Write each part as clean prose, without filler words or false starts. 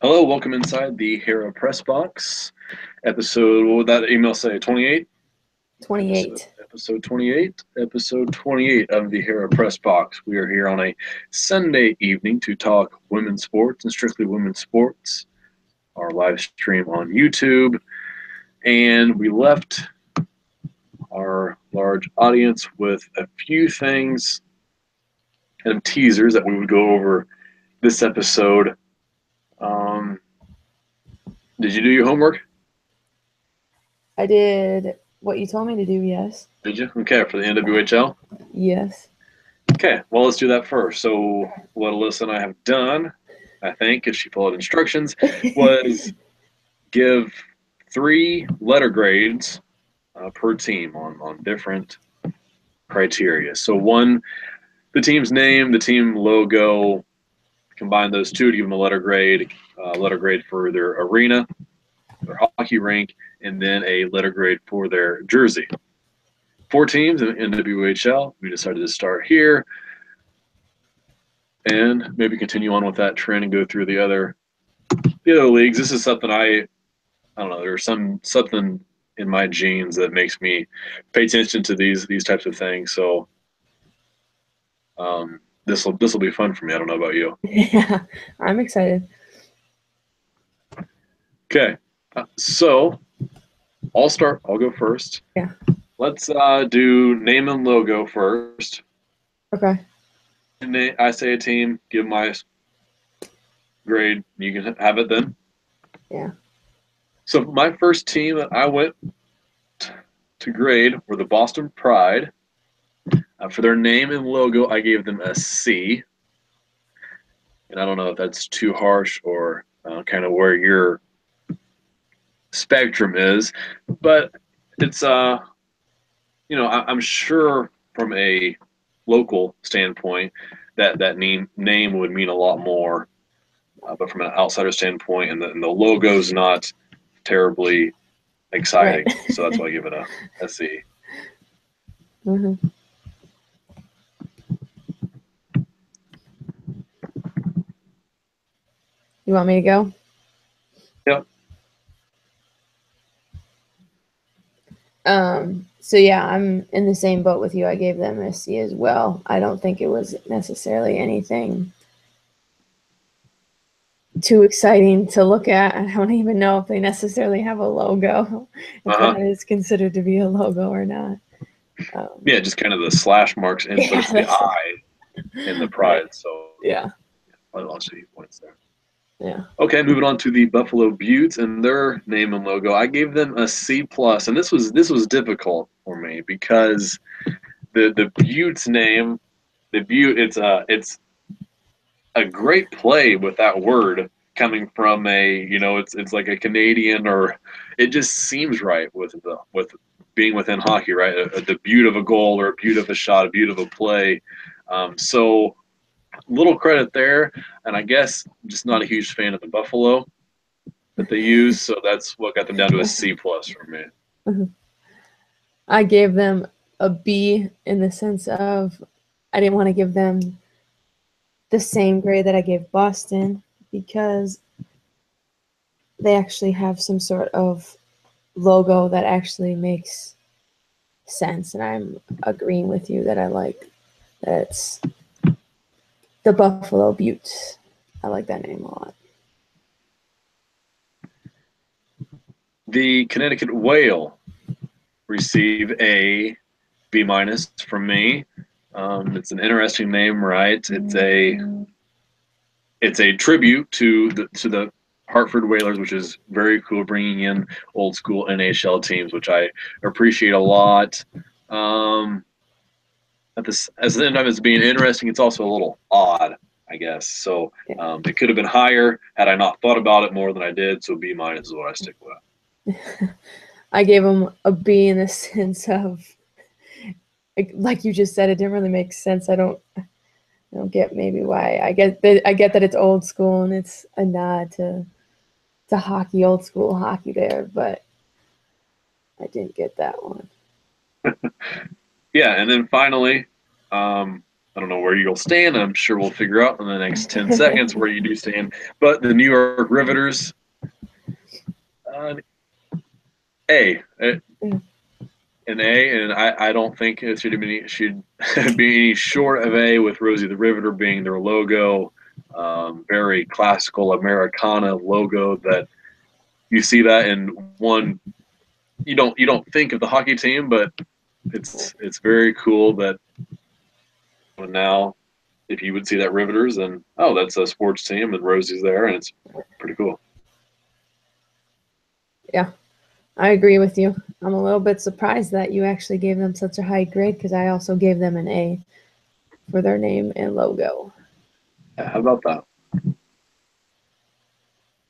Hello, welcome inside the Hera Press Box episode. What would that email say? 28? 28. Episode 28. Episode 28 of the Hera Press Box. We are here on a Sunday evening to talk women's sports and strictly women's sports. Our live stream on YouTube. And we left our large audience with a few things, kind of teasers that we would go over this episode. Did you do your homework? I did what you told me to do, yes. Did you? Okay, for the NWHL? Yes. Okay, well, let's do that first. So what Alyssa and I have done, I think, if she followed instructions, was give 3 letter grades per team on different criteria. So one, the team's name, the team logo, combine those two to give them a letter grade for their arena, their hockey rink, and then a letter grade for their jersey. 4 teams in NWHL. We decided to start here and maybe continue on with that trend and go through the other leagues. This is something I don't know. There's something in my genes that makes me pay attention to these types of things. So this will be fun for me. I don't know about you. Yeah, I'm excited. Okay, so I'll go first. Yeah. Let's do name and logo first. Okay. And I say a team, give my grade. You can have it then. Yeah. So my first team that I went to grade were the Boston Pride. For their name and logo, I gave them a C. And I don't know if that's too harsh or kind of where your spectrum is, but it's I'm sure from a local standpoint that name would mean a lot more, but from an outsider standpoint, and the logo's not terribly exciting, right. So that's why I give it a C. Mm-hmm. You want me to go? Yep. So yeah, I'm in the same boat with you. I gave them a C as well. I don't think it was necessarily anything too exciting to look at. I don't even know if they necessarily have a logo, if that is considered to be a logo or not. Yeah, just kind of the slash marks in the eye in the Pride. Right. So yeah, I lost 8 points there. Yeah. Okay, moving on to the Buffalo Beauts and their name and logo. I gave them a C+, and this was difficult for me because the Beauts name, the Beaut, it's a great play with that word coming from it's like a Canadian, or it just seems right with being within hockey, right? The beaut of a goal or a beaut of a shot, a beaut of a play. So little credit there, and I guess I'm just not a huge fan of the Buffalo that they use, so that's what got them down to a C+ for me. I gave them a B in the sense of I didn't want to give them the same grade that I gave Boston because they actually have some sort of logo that actually makes sense, and I'm agreeing with you that I like that it's the Buffalo Beauts. I like that name a lot. The Connecticut Whale receive a B- from me. It's an interesting name, right? It's a tribute to the Hartford Whalers, which is very cool, bringing in old school NHL teams, which I appreciate a lot. At the same time as being interesting, it's also a little odd, I guess. So it could have been higher had I not thought about it more than I did. So B- is what I stick with. I gave them a B in the sense of, like you just said, it didn't really make sense. I don't get maybe why. I get that it's old school and it's a nod to hockey, old school hockey there, but I didn't get that one. Yeah, and then finally, I don't know where you'll stand. I'm sure we'll figure out in the next 10 seconds where you do stand. But the New York Riveters, A. An A, and I don't think it should be any short of A, with Rosie the Riveter being their logo. Very classical Americana logo that you see that in one. You don't think of the hockey team, but it's very cool that now if you would see that Riveters, and oh, that's a sports team, and Rosie's there, and it's pretty cool. Yeah, I agree with you. I'm a little bit surprised that you actually gave them such a high grade, because I also gave them an A for their name and logo. Yeah, how about that?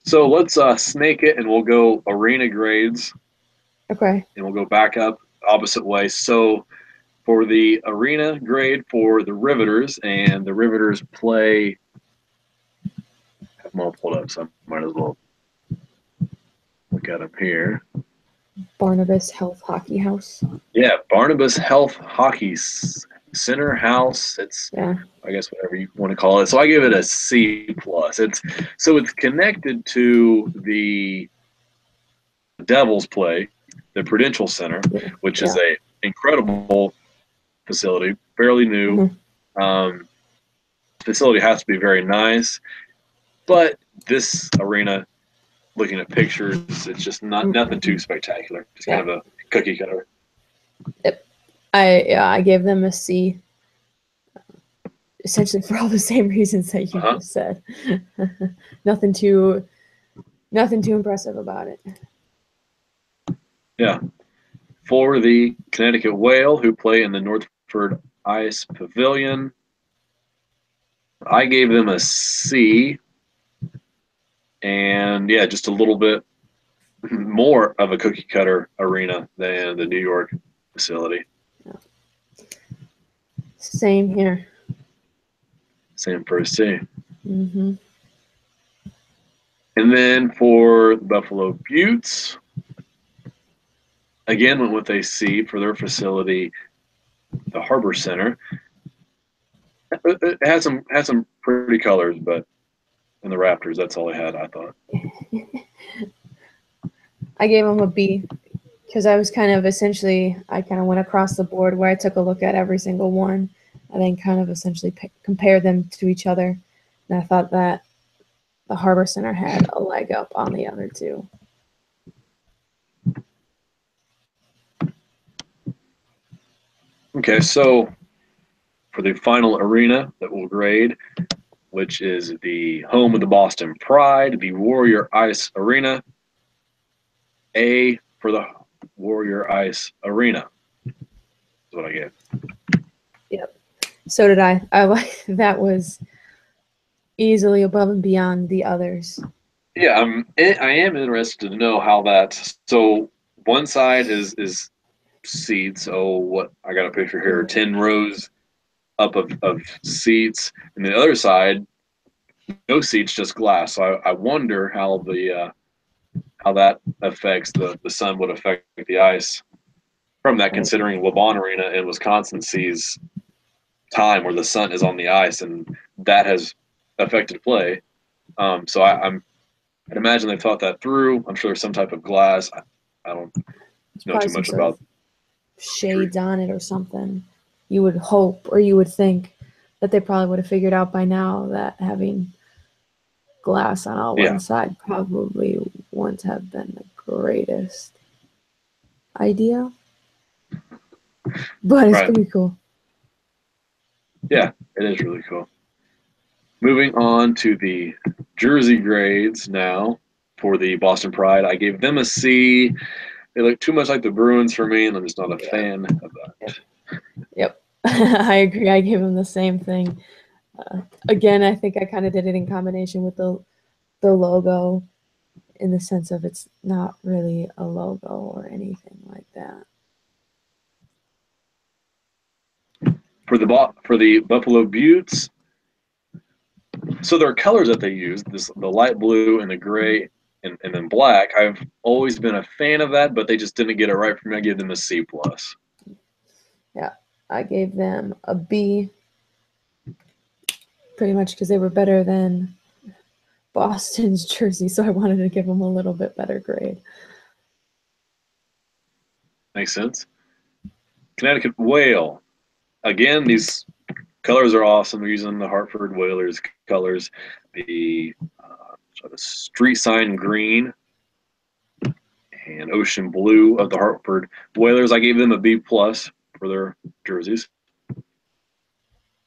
So let's snake it, and we'll go arena grades. Okay. And we'll go back up opposite way. So for the arena grade for the Riveters, and the Riveters play. I have them all pulled up, so I might as well look at them here. Barnabas Health Hockey House. Yeah, Barnabas Health Hockey Center House. It's, Yeah. I guess, whatever you want to call it. So I give it a C plus. It's connected to the Devils play, the Prudential Center, which is a incredible facility, fairly new. Facility has to be very nice, but this arena, looking at pictures, it's just nothing too spectacular. Just kind of a cookie cutter. Yep. I gave them a C, essentially for all the same reasons that you just said. Nothing too impressive about it. Yeah. For the Connecticut Whale, who play in the Northford Ice Pavilion, I gave them a C. And yeah, just a little bit more of a cookie cutter arena than the New York facility. Same here. Same for a C. Mm-hmm. And then for Buffalo Buttes, again went with a C for their facility, the Harbor Center. It had some pretty colors, but in the Raptors, that's all I had, I thought. I gave them a B because I was kind of went across the board where I took a look at every single one and then kind of essentially compare them to each other. And I thought that the Harbor Center had a leg up on the other two. Okay, so for the final arena that we'll grade, which is the home of the Boston Pride, the Warrior Ice Arena, A for the Warrior Ice Arena. That's what I get. Yep. So did I. That was easily above and beyond the others. Yeah, I am interested to know how that. So one side is seats. So what I got a picture here: 10 rows up of seats, and the other side, no seats, just glass. So I wonder how that affects the sun would affect the ice from that, considering LeBron Arena in Wisconsin sees time where the sun is on the ice, and that has affected play. So I'd imagine they thought that through. I'm sure there's some type of glass. I don't know too much about shades on it or something. You would hope, or you would think that they probably would have figured out by now that having glass on all one side probably wouldn't have been the greatest idea. But it's pretty cool. Yeah, it is really cool. Moving on to the jersey grades now for the Boston Pride. I gave them a C. They look too much like the Bruins for me, and I'm just not a fan of that. Yep. I agree. I gave them the same thing. Again, I think I kind of did it in combination with the logo, in the sense of it's not really a logo or anything like that. For the Buffalo Buttes, so their colors that they use, the light blue and the gray and then black, I've always been a fan of that, but they just didn't get it right for me. I gave them a C plus. Yeah, I gave them a B pretty much because they were better than Boston's jersey, so I wanted to give them a little bit better grade. Makes sense. Connecticut Whale. Again, these colors are awesome. We're using the Hartford Whalers colors. The street sign green and ocean blue of the Hartford Whalers. I gave them a B+ for their jerseys.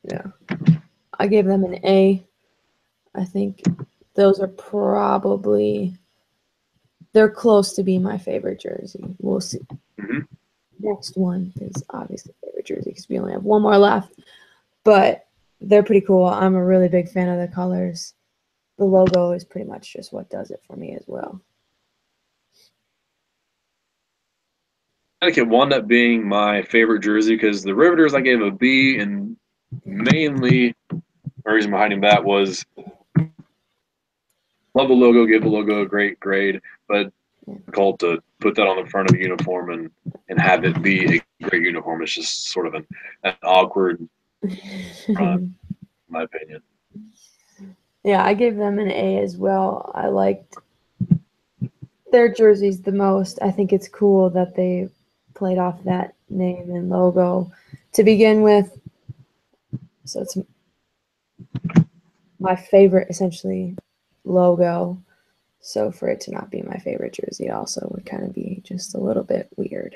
Yeah. I gave them an A. I think those are probably, they're close to being my favorite jersey. We'll see. Mm-hmm. Next one is obviously favorite jersey because we only have one more left. But they're pretty cool. I'm a really big fan of the colors. The logo is pretty much just what does it for me as well. Connecticut wound up being my favorite jersey because the Riveters I gave a B, and mainly the reason behind that was love the logo, give the logo a great grade, but difficult to put that on the front of a uniform and have it be a great uniform. It's just sort of an awkward front, in my opinion. Yeah, I gave them an A as well. I liked their jerseys the most. I think it's cool that they played off that name and logo to begin with. So it's my favorite, essentially, logo. So for it to not be my favorite jersey also would kind of be just a little bit weird.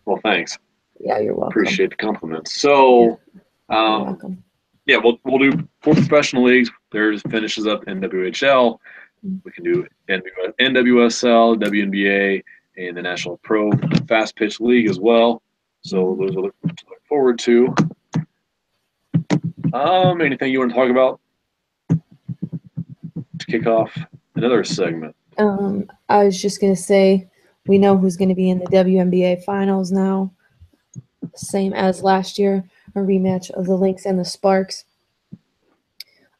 Well, thanks. Yeah, you're welcome. Appreciate the compliments. So, You're welcome. Yeah, we'll do 4 professional leagues. There's finishes up NWHL. We can do NWSL, WNBA, and the National Pro Fast Pitch League as well. So those are look forward to. Anything you want to talk about to kick off another segment? I was just gonna say, we know who's gonna be in the WNBA finals now. Same as last year, a rematch of the Lynx and the Sparks.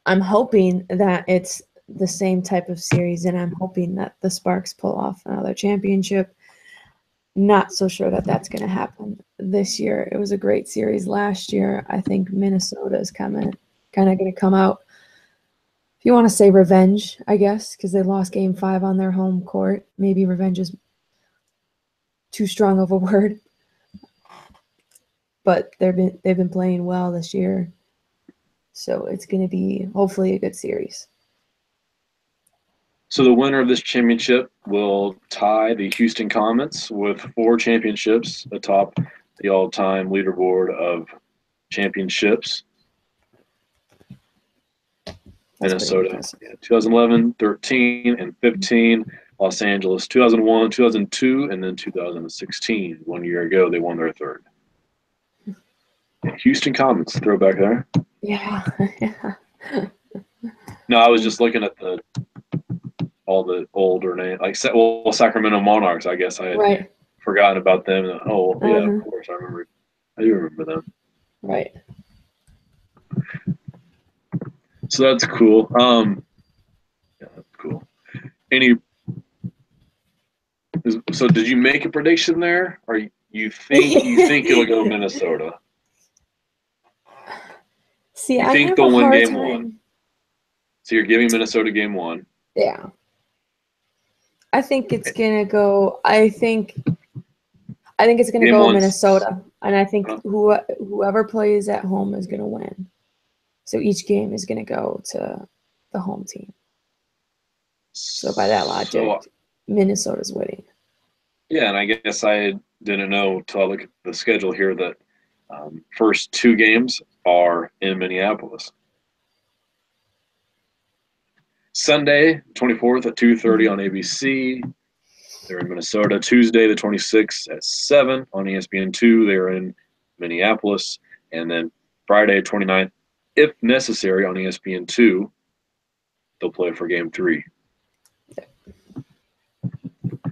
I'm hoping that it's the same type of series, and I'm hoping that the Sparks pull off another championship. Not so sure that that's going to happen this year. It was a great series last year. I think Minnesota is kind of going to come out, if you want to say revenge, I guess, because they lost Game 5 on their home court. Maybe revenge is too strong of a word, but they've been playing well this year. So it's going to be hopefully a good series. So the winner of this championship will tie the Houston Comets with 4 championships atop the all-time leaderboard of championships. Minnesota, 2011, 13, and 15. Los Angeles, 2001, 2002, and then 2016. 1 year ago, they won their 3rd. Houston Comets, throwback there. Yeah. No, I was just looking at all the older names, like Sacramento Monarchs. I guess I had forgotten about them. Oh, yeah, of course, I remember. I do remember them. Right. So that's cool. Yeah, that's cool. So did you make a prediction there, or you think it'll go Minnesota? See, I think they'll win Game 1. So you're giving Minnesota Game 1. Yeah. I think it's gonna go. I think it's gonna go Minnesota, and I think whoever plays at home is gonna win. So each game is gonna go to the home team. So by that logic, Minnesota's winning. Yeah, and I guess I didn't know till I look at the schedule here that first 2 games are in Minneapolis. Sunday, 24th at 2:30 on ABC. They're in Minnesota. Tuesday, the 26th at 7 on ESPN2. They're in Minneapolis. And then Friday, 29th, if necessary, on ESPN2, they'll play for Game 3.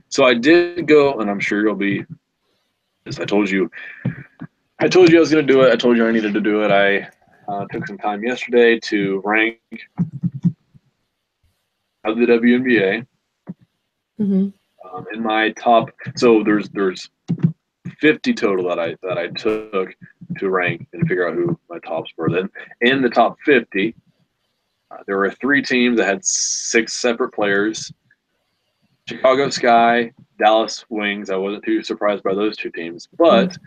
So I did go, and I'm sure you'll be, as I told you I was going to do it. I told you I needed to do it. I took some time yesterday to rank of the WNBA. Mm-hmm. In my top, so there's 50 total that I took to rank and figure out who my tops were. Then in the top 50, there were 3 teams that had 6 separate players. Chicago Sky, Dallas Wings. I wasn't too surprised by those 2 teams, but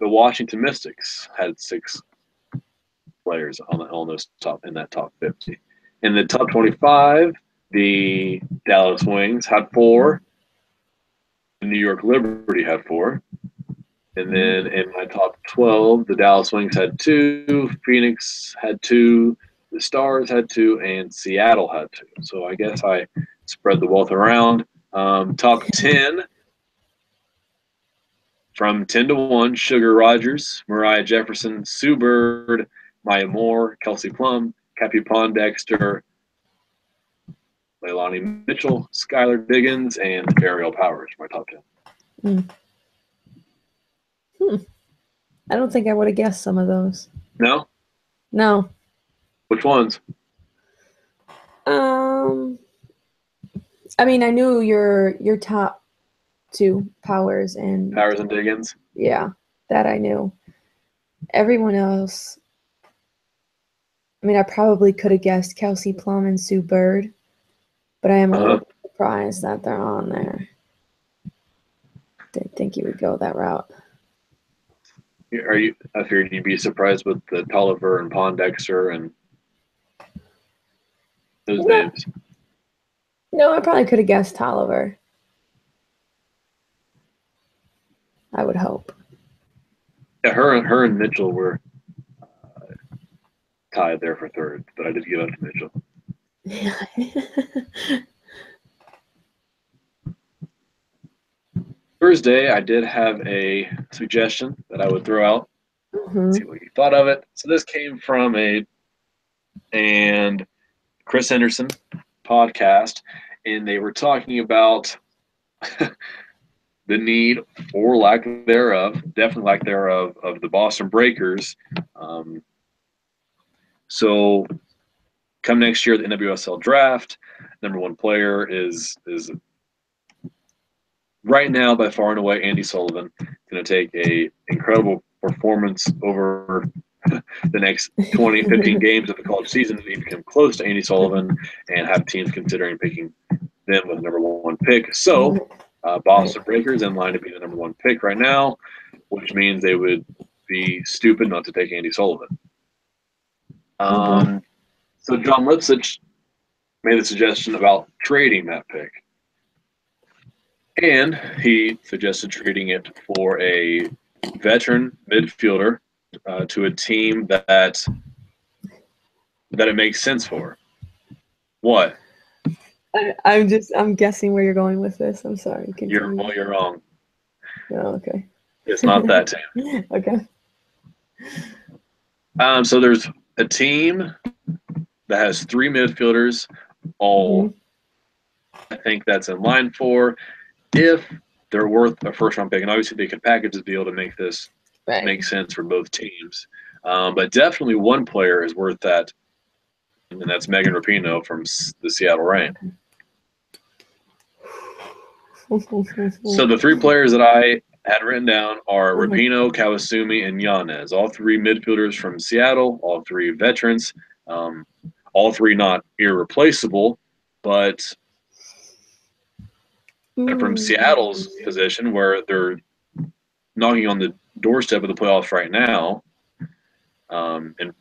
the Washington Mystics had 6 players on those in that top 50. In the top 25, the Dallas Wings had 4. The New York Liberty had 4. And then in my top 12, the Dallas Wings had 2, Phoenix had 2, the Stars had 2, and Seattle had 2. So I guess I spread the wealth around. Top 10, from 10 to 1, Sugar Rogers, Mariah Jefferson, Sue Bird, Maya Moore, Kelsey Plum, Cappy Pondexter, Leilani Mitchell, Skylar Diggins, and Ariel Powers, my top 10. I don't think I would have guessed some of those. No? No. Which ones? I mean, I knew your top 2, Powers and Diggins. Yeah, that I knew. Everyone else, I mean, I probably could have guessed Kelsey Plum and Sue Bird, but I am a little surprised that they're on there. Didn't think you would go that route. I figured you'd be surprised with the Tolliver and Pondexter and those names. No, I probably could have guessed Tolliver. I would hope. Yeah, her and Mitchell were tied there for 3rd, but I did give up to Mitchell. Thursday, I did have a suggestion that I would throw out. See what you thought of it. So this came from and Chris Henderson podcast, and they were talking about the need or lack thereof, definitely lack thereof, of the Boston Breakers. So come next year, the NWSL draft, number 1 player is right now by far and away Andi Sullivan. Going to take a incredible performance over the next 20, 15 games of the college season to become close to Andi Sullivan and have teams considering picking them with the number 1 pick. So Boston Breakers in line to be the number 1 pick right now, which means they would be stupid not to take Andi Sullivan. So John Lipsitch made the suggestion about trading that pick. And he suggested trading it for a veteran midfielder to a team that it makes sense for. What? I'm guessing where you're going with this. I'm sorry. You're wrong. Oh, okay. It's not that team. Okay. So there's a team that has 3 midfielders, all I think that's in line for if they're worth a first-round pick. And obviously they could package the deal to make this make sense for both teams. But definitely 1 player is worth that, and that's Megan Rapinoe from the Seattle Reign. So the 3 players that I had written down are Rapinoe, Kawasumi, and Yanez. All 3 midfielders from Seattle, all 3 veterans, all 3 not irreplaceable, but they're from Seattle's position where they're knocking on the doorstep of the playoffs right now, and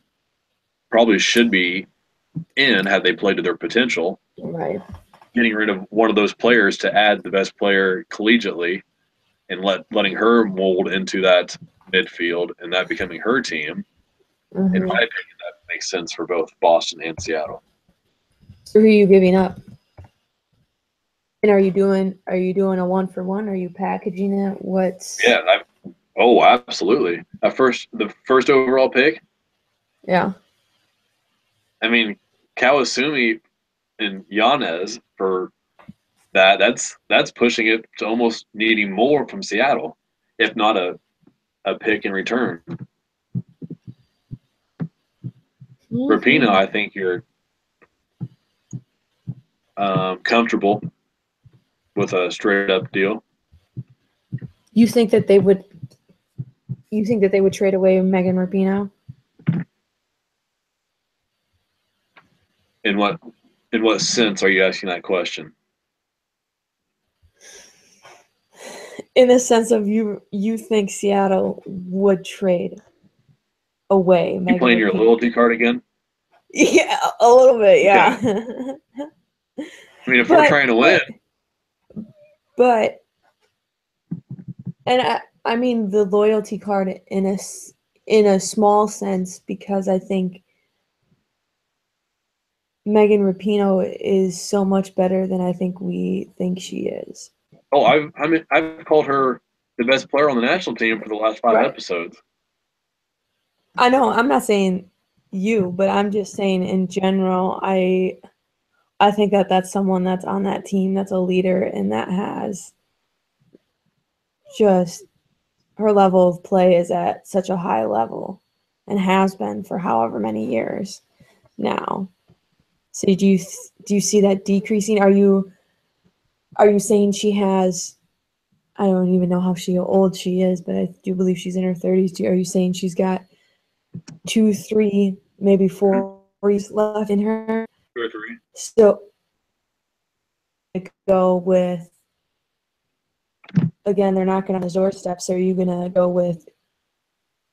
probably should be in had they played to their potential. Right. Getting rid of one of those players to add the best player collegiately and letting her mold into that midfield and that becoming her team, in my opinion, that makes sense for both Boston and Seattle. So who are you giving up? And are you doing a 1-for-1? Are you packaging it? What's Absolutely. The first overall pick. Yeah. I mean, Kawasumi and Yanez for that's pushing it to almost needing more from Seattle, if not a pick in return. Rapinoe, I think you're comfortable with a straight up deal. You think that they would You think that they would trade away Megan Rapinoe? In what sense are you asking that question? In the sense of you think Seattle would trade away You Megan playing your Rapinoe? loyalty card again? Yeah, a little bit, yeah. Okay. I mean, if we're trying to win, but and I mean the loyalty card in a small sense, because I think Megan Rapinoe is so much better than I think we think she is. oh, I've called her the best player on the national team for the last 5 Right. episodes. I know I'm not saying you, but I'm just saying in general, I think that that's someone that's on that team that's a leader and that has just her level of play is at such a high level and has been for however many years now. So do you see that decreasing? Are you saying she has, I don't even know how old she is, but I do believe she's in her 30s. Are you saying she's got 2, 3, maybe 4 years left in her? 2 or 3. So go with, again, they're knocking on the doorstep. So are you gonna go with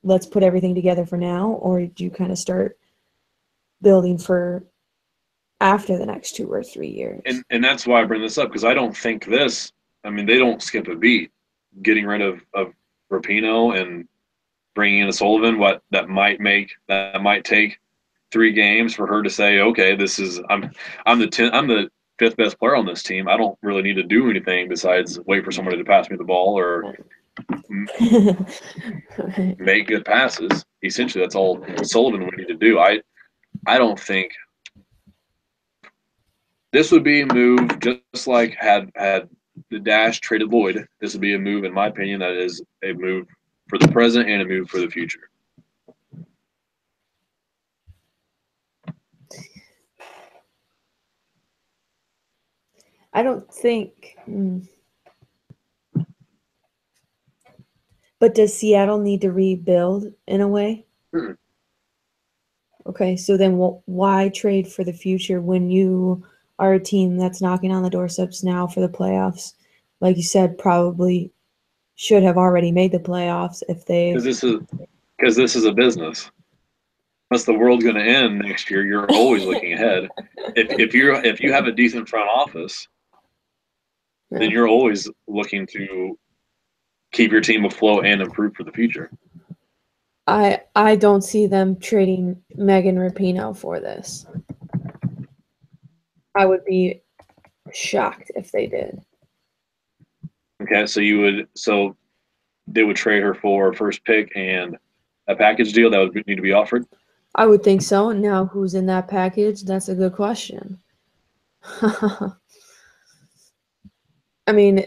let's put everything together for now, or do you kind of start building for after the next 2 or 3 years? And that's why I bring this up, because I don't think this. I mean, they don't skip a beat getting rid of Rapinoe and bringing in a Sullivan. That might take 3 games for her to say, okay, this is I'm the 5th best player on this team. I don't really need to do anything besides wait for somebody to pass me the ball or make good passes. Essentially, that's all Sullivan would need to do. I don't think this would be a move just like had the Dash traded Lloyd. This would be a move, in my opinion, that is a move for the present and a move for the future. I don't think. But does Seattle need to rebuild in a way? Hmm. Okay, so then why trade for the future when you are a team that's knocking on the doorsteps now for the playoffs? Like you said, probably should have already made the playoffs if they. Because this is a business. Unless the world's going to end next year, you're always looking ahead. If you have a decent front office, then you're always looking to keep your team afloat and improve for the future. I don't see them trading Megan Rapinoe for this. I would be shocked if they did. Okay, so they would trade her for a first pick and a package deal that would need to be offered. I would think so. Now, who's in that package? That's a good question. I mean,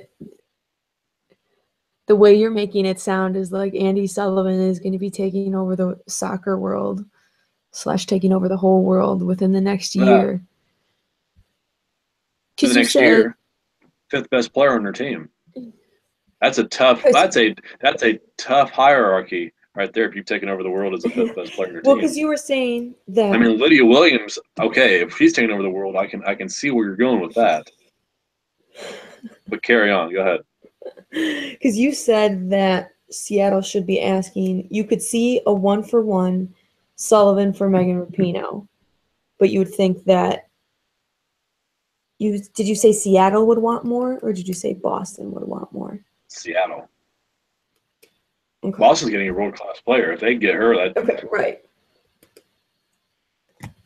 the way you're making it sound is like Andy Sullivan is going to be taking over the soccer world / taking over the whole world within the next year. For the next year, 5th best player on their team. That's a tough hierarchy right there. If you've taken over the world as the 5th best player on your team. Well, because you were saying that. I mean, Lydia Williams. Okay, if she's taking over the world, I can see where you're going with that. But carry on. Go ahead. Because you said that Seattle should be asking. You could see a 1-for-1 Sullivan for Megan Rapinoe, but you would think that. Did you say Seattle would want more, or did you say Boston would want more? Seattle. Okay. Boston's getting a world-class player. If they get her, that. Okay, right.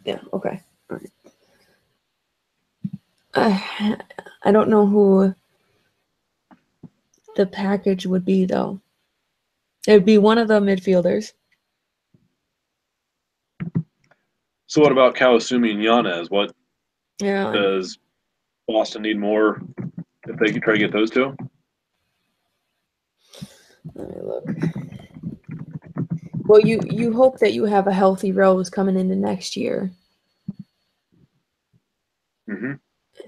Yeah, okay. All right. I don't know who the package would be, though. It would be one of the midfielders. So what about Kawasumi and Yanez? What Yeah. does Boston need more if they could try to get those two? Let me look. Well, you hope that you have a healthy Rose coming into next year. Mm-hmm.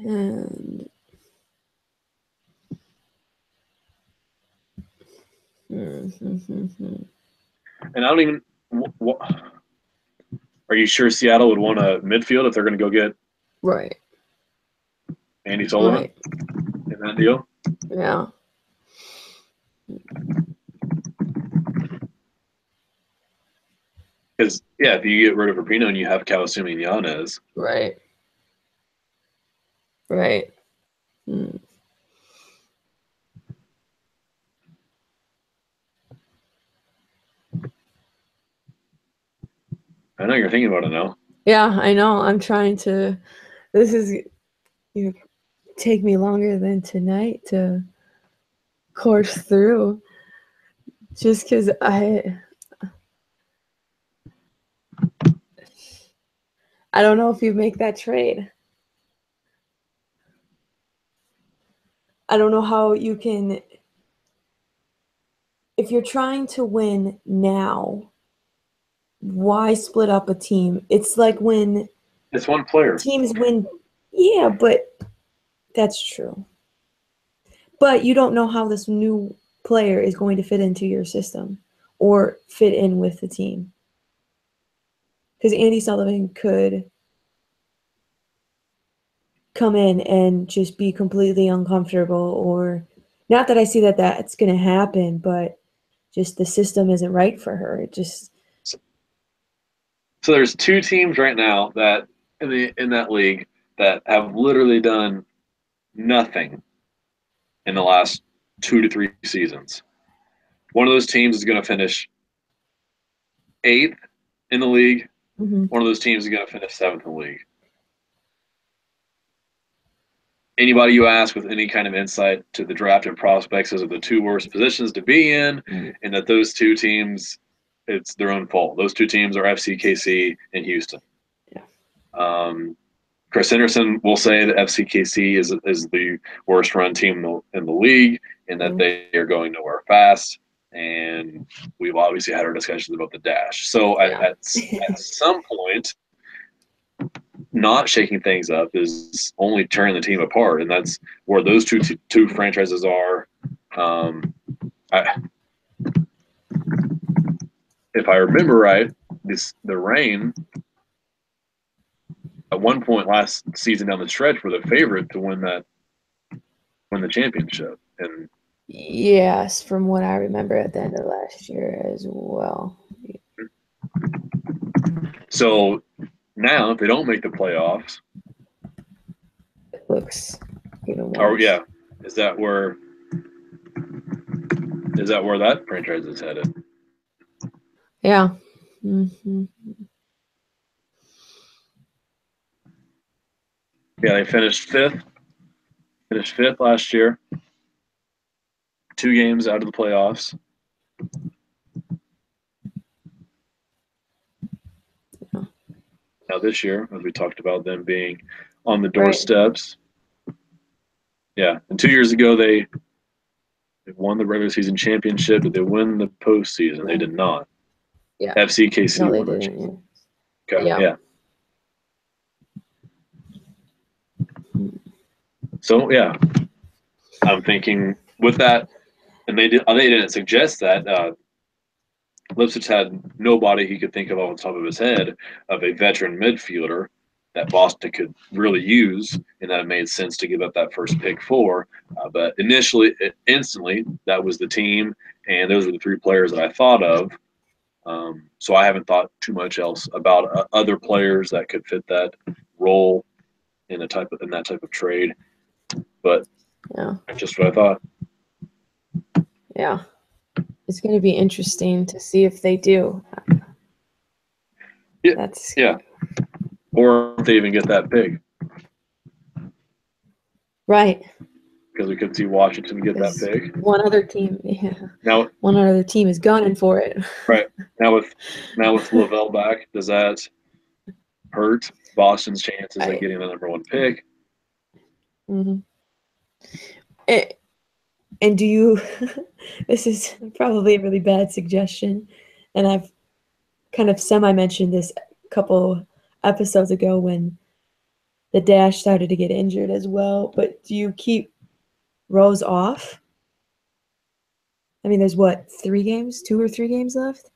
And And I don't even. Are you sure Seattle would want a midfield if they're going to go get Right. Andy Sullivan Right. in that deal? Yeah. Because if you get rid of Rapinoe and you have Kawasumi and Yanez, Right. Right. Mm. I know you're thinking about it now. Yeah, I know. I'm trying to. This is take me longer than tonight to course through, just because I don't know if you make that trade. I don't know how you can. If you're trying to win now, why split up a team? It's like when It's one player. teams win. Yeah, but that's true. But you don't know how this new player is going to fit into your system or fit in with the team. Because Andy Sullivan could come in and just be completely uncomfortable, or not that I see that that's going to happen, but just the system isn't right for her. It just So there's two teams right now that in that league that have literally done nothing in the last 2 to 3 seasons. One of those teams is going to finish 8th in the league. mm-hmm. One of those teams is going to finish 7th in the league. Anybody you ask with any kind of insight to the draft and prospects, those are the two worst positions to be in, and that those two teams, it's their own fault. Those two teams are FCKC and Houston. Yeah. Chris Henderson will say that FCKC is the worst run team in the league, and that they are going nowhere fast. And we've obviously had our discussions about the dash. So at some point, not shaking things up is only tearing the team apart, and that's where those two franchises are. If I remember right, the Reign at one point last season down the stretch were the favorite to win the championship, and Yes, from what I remember at the end of last year as well. So now, if they don't make the playoffs, It looks even worse. or is that where that franchise is headed? Yeah. Mm-hmm. Yeah, they finished fifth. Finished fifth last year. 2 games out of the playoffs. Yeah. Now this year, as we talked about them being on the doorsteps. Right. Yeah, and 2 years ago they won the regular season championship. Did they win the postseason? Yeah. They did not. Yeah. FCKC no, won. They didn't. Okay. Yeah. So yeah, I'm thinking with that, and they didn't suggest that. Lipsitz had nobody he could think of off the top of his head of a veteran midfielder that Boston could really use, and that it made sense to give up that first pick for. But instantly, that was the team, and those were the 3 players that I thought of. So I haven't thought too much else about other players that could fit that role in that type of trade. But just what I thought. Yeah. It's going to be interesting to see if they do. Yeah. Or if they even get that big. Right. Because we could see Washington get that big. One other team, Now, one other team is gunning for it. Right. Now with Lavelle back, does that hurt Boston's chances of getting the number 1 pick? Mm-hmm. And do you – this is probably a really bad suggestion, and I've kind of semi-mentioned this a couple episodes ago when the Dash started to get injured as well, but do you keep Rose off? I mean, there's 3 games, 2 or 3 games left?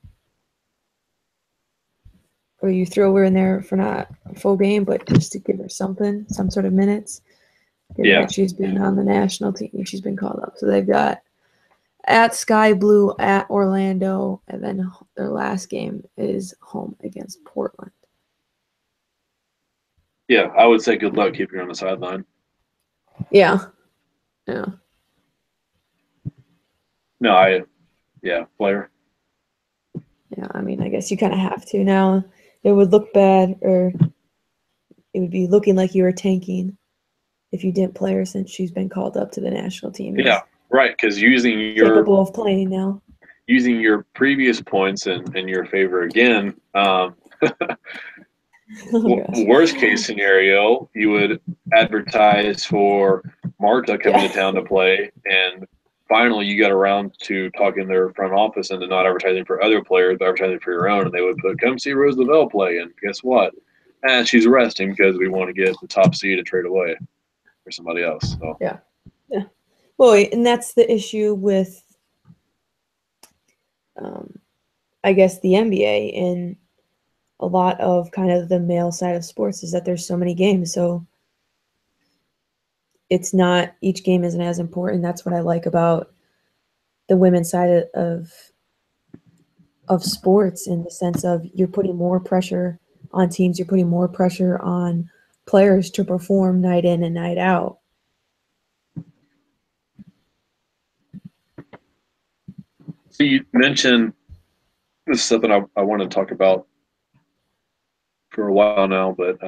or you throw her in there for not a full game, but just to give her something, some sort of minutes. Given Yeah. that she's been on the national team, she's been called up. So they've got at Sky Blue, at Orlando, and then their last game is home against Portland. Yeah, I would say good luck keeping her on the sideline. Yeah. No, player. Yeah, I mean, I guess you kind of have to now. It would look bad, or it would be looking like you were tanking if you didn't play her since she's been called up to the national team. Yeah, right. Because using Capable of playing now. Using your previous points in your favor again, worst case scenario, you would advertise for Marta coming to town to play, and finally you got around to talking their front office into not advertising for other players, but advertising for your own, and they would put, come see Rose Lavelle play, and guess what? She's resting because we want to get the top seed and trade away for somebody else. So. Yeah. Well, and that's the issue with, I guess, the NBA and a lot of kind of the male side of sports is that there's so many games. So it's not, each game isn't as important. That's what I like about the women's side of sports, in the sense of you're putting more pressure on teams, you're putting more pressure on players to perform night in and night out. So you mentioned, this is something I want to talk about for a while now, but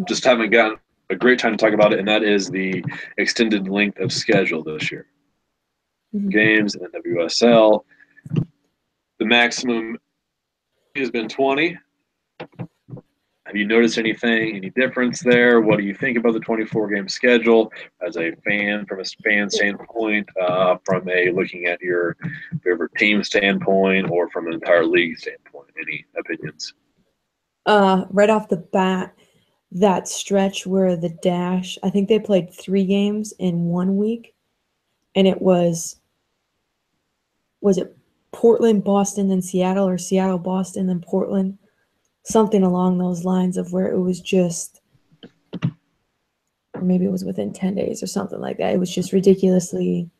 just haven't gotten a great time to talk about it, and that is the extended length of schedule this year. Games in the WSL. The maximum has been 20. Have you noticed anything, any difference there? What do you think about the 24-game schedule as a fan, from a fan standpoint, from a looking at your favorite team standpoint, or from an entire league standpoint? Any opinions? Right off the bat, that stretch where the Dash, I think they played 3 games in 1 week, and it was it Portland, Boston, then Seattle, or Seattle, Boston, then Portland? Something along those lines, of where it was just, or maybe it was within 10 days or something like that. It was just ridiculously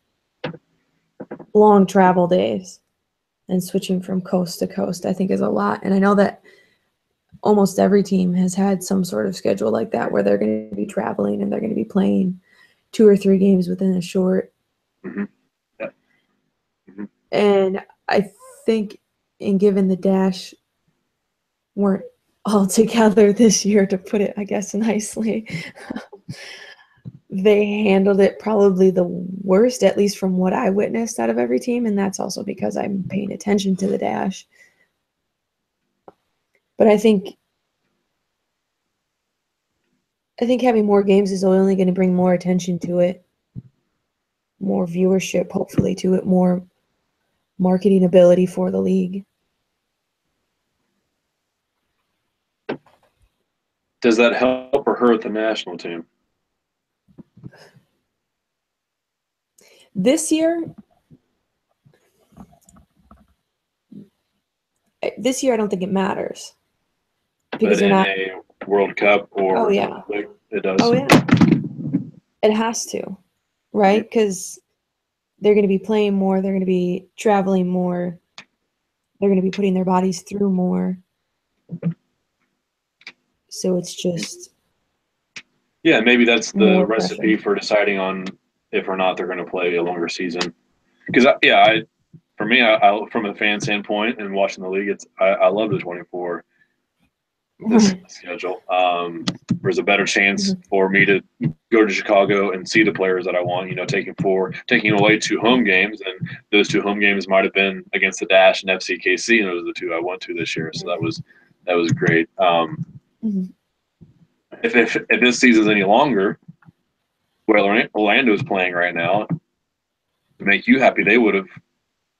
long travel days, and switching from coast to coast, I think, is a lot. And I know that almost every team has had some sort of schedule like that, where they're going to be traveling and they're going to be playing 2 or 3 games within a short. And I think, in given the Dash weren't all together this year, to put it, I guess, nicely, they handled it probably the worst, at least from what I witnessed, out of every team. And that's also because I'm paying attention to the Dash. But I think having more games is only going to bring more attention to it, more viewership, hopefully, to it, more marketing ability for the league. Does that help or hurt the national team? This year, I don't think it matters. Because in a World Cup or Olympic, it does. Oh, yeah. It has to, right? Because they're going to be playing more. They're going to be traveling more. They're going to be putting their bodies through more. So it's just... Yeah, maybe that's the recipe for deciding on if or not they're going to play a longer season. Because, for me, from a fan standpoint and watching the league, I love the 24 this schedule. There's a better chance for me to go to Chicago and see the players that I want. Taking away 2 home games, and those 2 home games might have been against the Dash and FCKC, and those are the 2 I went to this year. So that was great. If this season's any longer, where Orlando is playing right now, to make you happy, they would have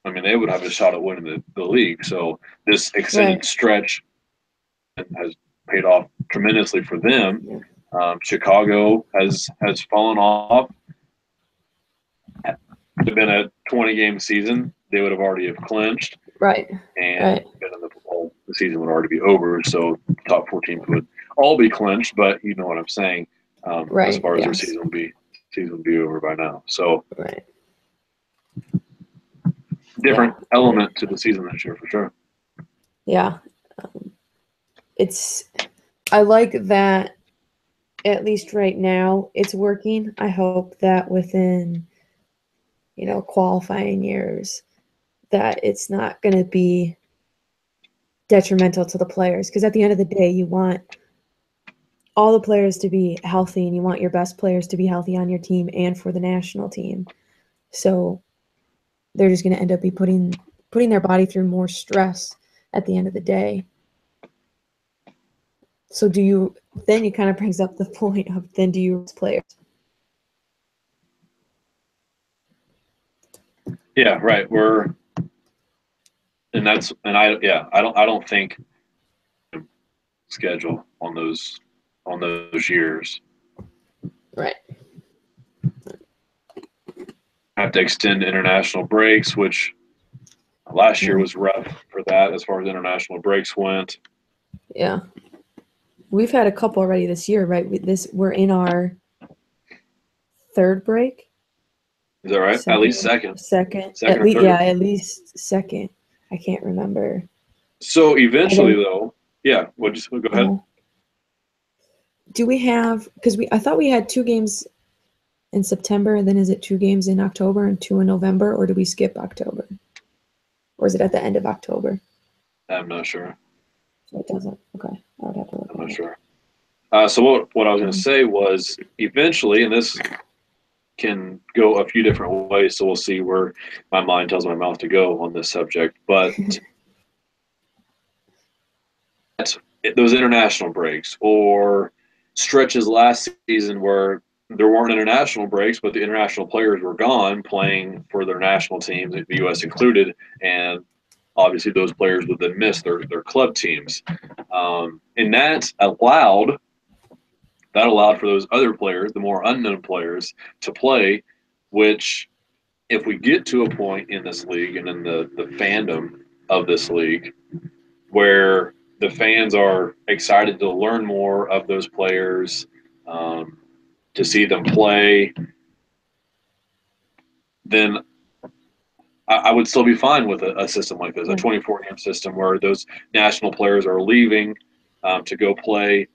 a shot at winning the league. So this extended stretch has paid off tremendously for them. Chicago has fallen off. Had it been a 20-game season, they would have already have clinched. Right. And been in the season would already be over. So top 4 teams would all be clinched, but you know what I'm saying. As Right. far as their Yes. season will be over by now. So Right. different Yeah. element to the season this year for sure. Yeah. I like that at least right now it's working. I hope that within, qualifying years that it's not going to be detrimental to the players, because at the end of the day, you want all the players to be healthy and you want your best players to be healthy on your team and for the national team. So they're just going to end up putting their body through more stress at the end of the day. So then it kind of brings up the point of, then do you rest players? Yeah, right. I don't think schedule on those years. Right. Have to extend international breaks, which last year was rough for that as far as international breaks went. Yeah. We've had a couple already this year, right? We're in our third break. Is that right? At least second. Second Second at least, or third. yeah, at least second. I can't remember. So eventually, though, yeah. Go ahead. Do we have? Because I thought we had 2 games in September, and then is it 2 games in October and 2 in November, or do we skip October? Or is it at the end of October? I'm not sure. So it doesn't. Okay, I would have to look. I'm not sure. So what I was going to say was eventually, and this can go a few different ways, so we'll see where my mind tells my mouth to go on this subject. But those international breaks or stretches last season where there weren't international breaks, but the international players were gone playing for their national teams, the U.S. included, and obviously those players would then miss their club teams. And that allowed for those other players, the more unknown players, to play, which if we get to a point in this league and in the fandom of this league where the fans are excited to learn more of those players, to see them play, then I would still be fine with a system like this, a 24-game system where those national players are leaving to go play.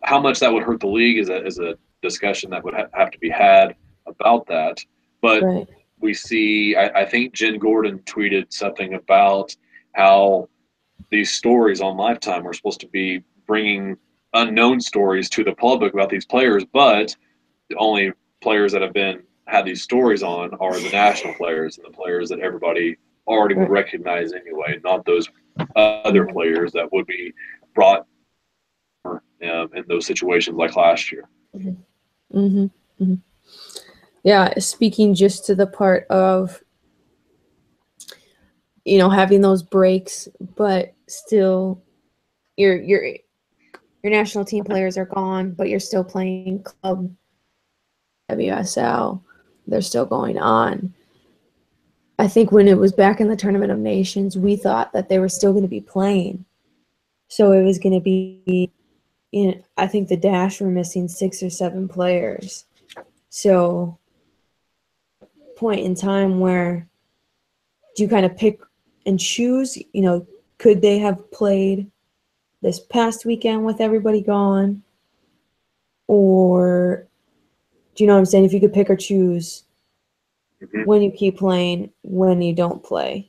How much that would hurt the league is a discussion that would have to be had about that. But we see, I think Jen Gordon tweeted something about how these stories on Lifetime are supposed to be bringing unknown stories to the public about these players, but the only players that have had these stories on are the national players and the players that everybody already would recognize anyway, not those other players that would be brought in those situations like last year. Yeah, speaking just to the part of having those breaks, but still your national team players are gone, but you're still playing club WSL. They're still going on. I think when it was back in the Tournament of Nations, we thought that they were still going to be playing. So it was going to be, I think the Dash were missing 6 or 7 players. So point in time where do you kind of pick and choose, could they have played this past weekend with everybody gone? Or do you know what I'm saying? If you could pick or choose when you keep playing, when you don't play.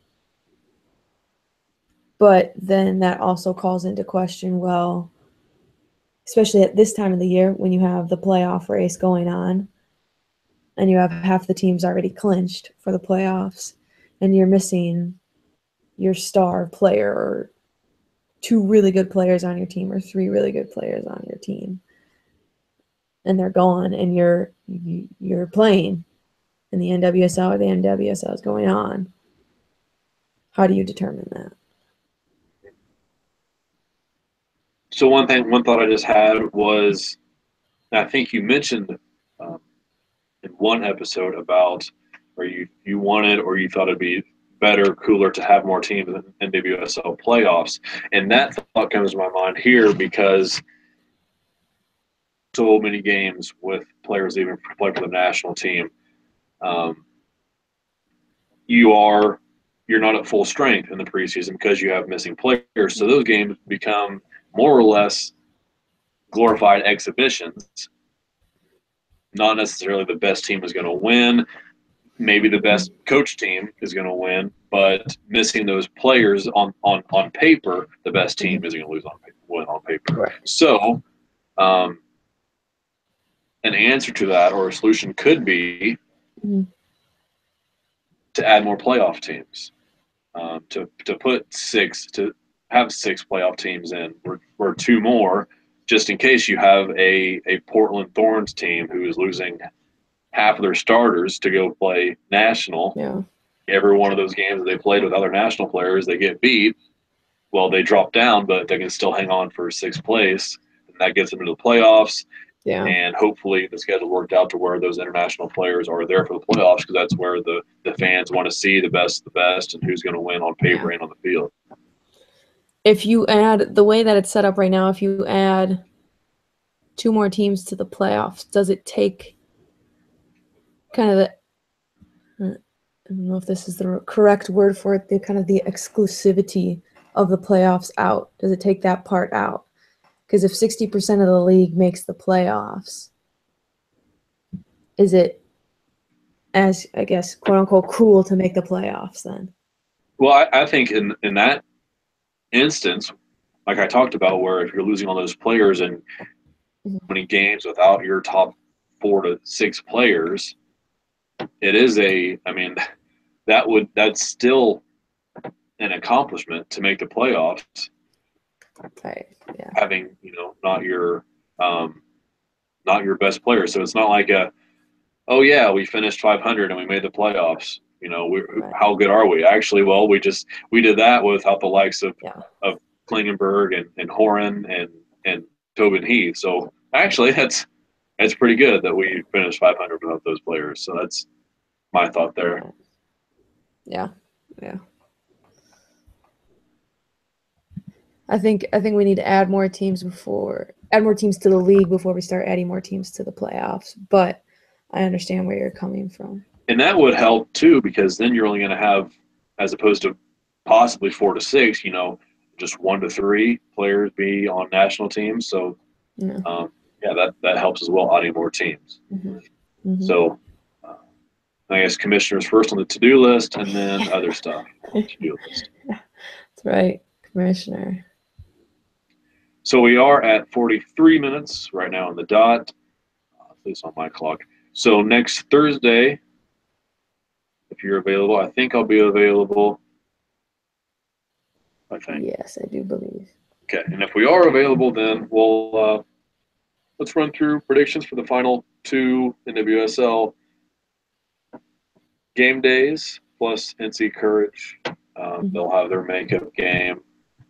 But then that also calls into question, well, especially at this time of the year when you have the playoff race going on and you have half the teams already clinched for the playoffs and you're missing your star player or 2 really good players on your team or 3 really good players on your team and they're gone and you're playing in the NWSL or the NWSL is going on. How do you determine that? So one thought I just had was, I think you mentioned in one episode about, or you wanted or you thought it'd be better, cooler to have more teams in NWSL playoffs. And that thought comes to my mind here because so many games with players even play for the national team. You're not at full strength in the preseason because you have missing players. So those games become more or less glorified exhibitions. Not necessarily the best team is going to win. Maybe the best coach team is going to win, but missing those players on paper, the best team is going to win on paper. Right. So an answer to that or a solution could be to add more playoff teams, to have 6 playoff teams in or 2 more, just in case you have a Portland Thorns team who is losing half of their starters to go play national. Yeah. Every one of those games that they played with other national players, they get beat. Well, they drop down, but they can still hang on for 6th place, and that gets them into the playoffs. Yeah. And hopefully the schedule worked out to where those international players are there for the playoffs, because that's where the fans want to see the best and who's going to win on paper and on the field. If you add the way that it's set up right now, if you add 2 more teams to the playoffs, does it take kind of I don't know if this is the correct word for it, the kind of the exclusivity of the playoffs out? Does it take that part out? Because if 60% of the league makes the playoffs, is it, as I guess, quote unquote, cool to make the playoffs then? Well, I think in that instance, like I talked about, where if you're losing all those players and 20 games without your top 4 to 6 players, it is that's still an accomplishment to make the playoffs. Right. Yeah. Having not your best player, so it's not like we finished 500 and we made the playoffs. How good are we? Actually, well, we did that without the likes of Klingenberg and Horan and Tobin Heath. So actually, that's pretty good that we finished 500 without those players. So that's my thought there. Yeah. I think we need to add more teams to the league before we start adding more teams to the playoffs. But I understand where you're coming from. And that would help too, because then you're only going to have, as opposed to possibly 4 to 6, just 1 to 3 players be on national teams. So that helps as well, adding more teams. So I guess commissioners first on the to-do list, and then other stuff on the to-do list. That's right, commissioner. So we are at 43 minutes right now on the dot, at least on my clock. So next Thursday, if you're available, I think I'll be available. I think. Yes, I do believe. Okay, and if we are available, then we'll let's run through predictions for the final 2 NWSL game days plus NC Courage. They'll have their makeup game,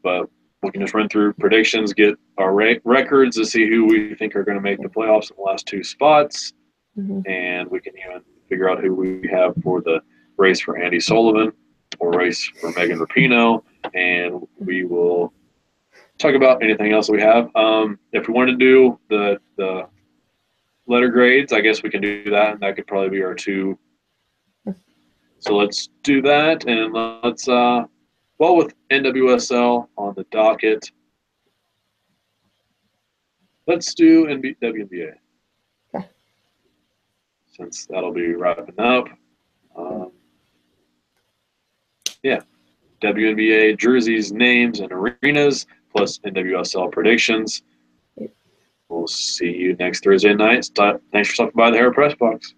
but we can just run through predictions, get our records to see who we think are going to make the playoffs in the last 2 spots, and we can even figure out who we have for the race for Andy Sullivan or race for Megan Rapinoe, and we will talk about anything else we have. If we want to do the letter grades, I guess we can do that, and that could probably be our 2. So let's do that, and let's with NWSL on the docket, let's do WNBA. Okay. Since that'll be wrapping up. WNBA jerseys, names, and arenas, plus NWSL predictions. We'll see you next Thursday night. Thanks for stopping by the Hair Press Box.